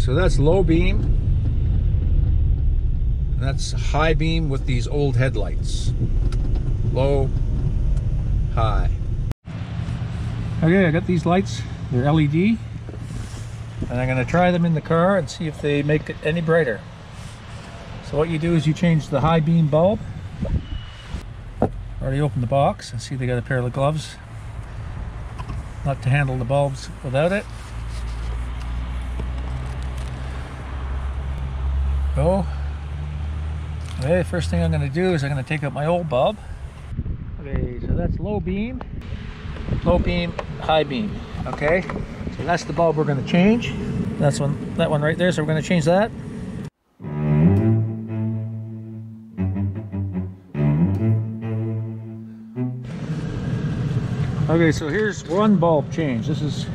so that's low beam. And that's high beam with these old headlights. Low, high. Okay, I got these lights. They're LED. And I'm going to try them in the car and see if they make it any brighter. So what you do is you change the high beam bulb. Already opened the box. I see they got a pair of gloves. Not to handle the bulbs without it. Go. Okay, first thing I'm going to do is I'm going to take out my old bulb. Okay, so that's low beam, high beam. Okay, so that's the bulb we're going to change. That's that one right there. So we're going to change that. Okay, so here's one bulb change. This is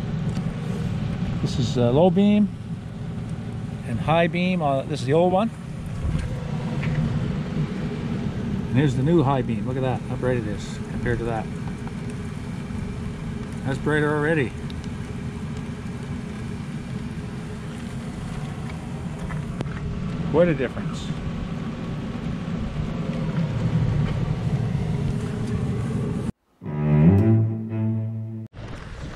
low beam and high beam. This is the old one. And here's the new high beam. Look at that, how bright it is compared to that. That's brighter already. Quite a difference.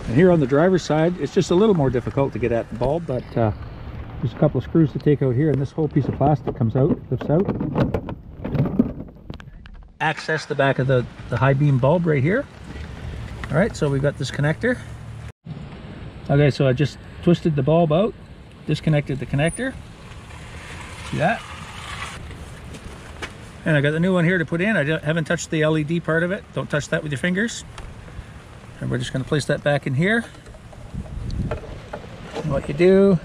And here on the driver's side, it's just a little more difficult to get at the bulb, but there's a couple of screws to take out here, and this whole piece of plastic comes out, lifts out. Access the back of the high beam bulb right here. All right, so we've got this connector. Okay, so I just twisted the bulb out, disconnected the connector. See that? And I got the new one here to put in. I haven't touched the LED part of it. Don't touch that with your fingers. And we're just going to place that back in here. And what you do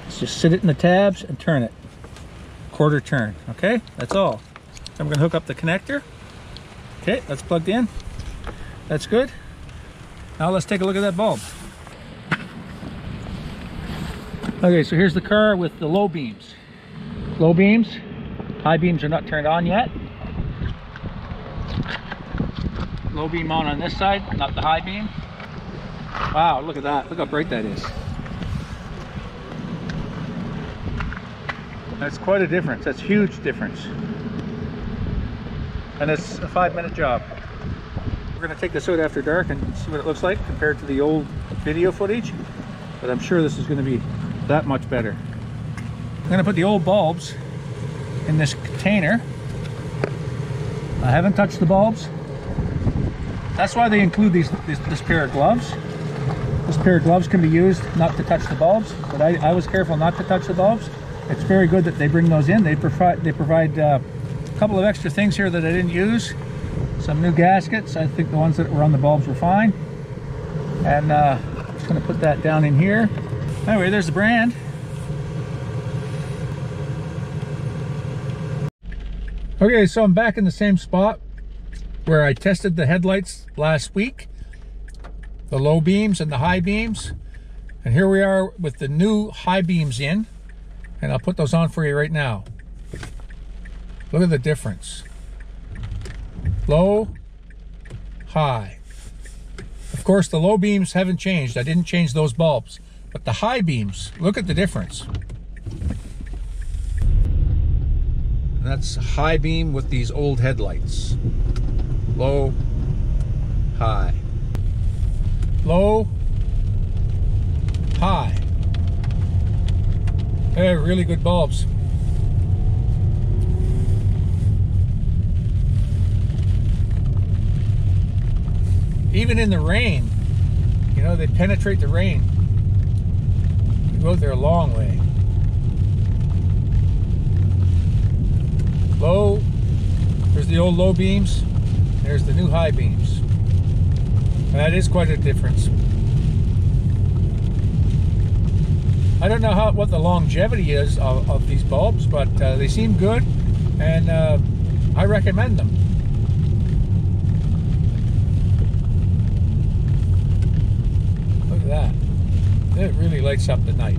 is just sit it in the tabs and turn it. Quarter turn. Okay, that's all. I'm going to hook up the connector. Okay, that's plugged in. That's good. Now let's take a look at that bulb. Okay, so here's the car with the low beams. Low beams. High beams are not turned on yet. Low beam on this side, not the high beam. Wow, look at that. Look how bright that is. That's quite a difference. That's a huge difference. And it's a 5-minute job. We're going to take this out after dark and see what it looks like compared to the old video footage. But I'm sure this is going to be that much better. I'm going to put the old bulbs in this container. I haven't touched the bulbs. That's why they include this pair of gloves. This pair of gloves can be used not to touch the bulbs, but I was careful not to touch the bulbs. It's very good that they bring those in. They provide a couple of extra things here that I didn't use. Some new gaskets. I think the ones that were on the bulbs were fine. And I'm just going to put that down in here. Anyway, there's the brand. Okay, so I'm back in the same spot where I tested the headlights last week. The low beams and the high beams. And here we are with the new high beams in. And I'll put those on for you right now. Look at the difference. Low, high. Of course, the low beams haven't changed. I didn't change those bulbs. But the high beams, look at the difference. And that's high beam with these old headlights. Low, high. Low, high. They're really good bulbs. Even in the rain, you know, they penetrate the rain. They go out there a long way. Low, there's the old low beams, there's the new high beams. And that is quite a difference. I don't know what the longevity is of these bulbs, but they seem good, and I recommend them. Look at that. It really lights up the night.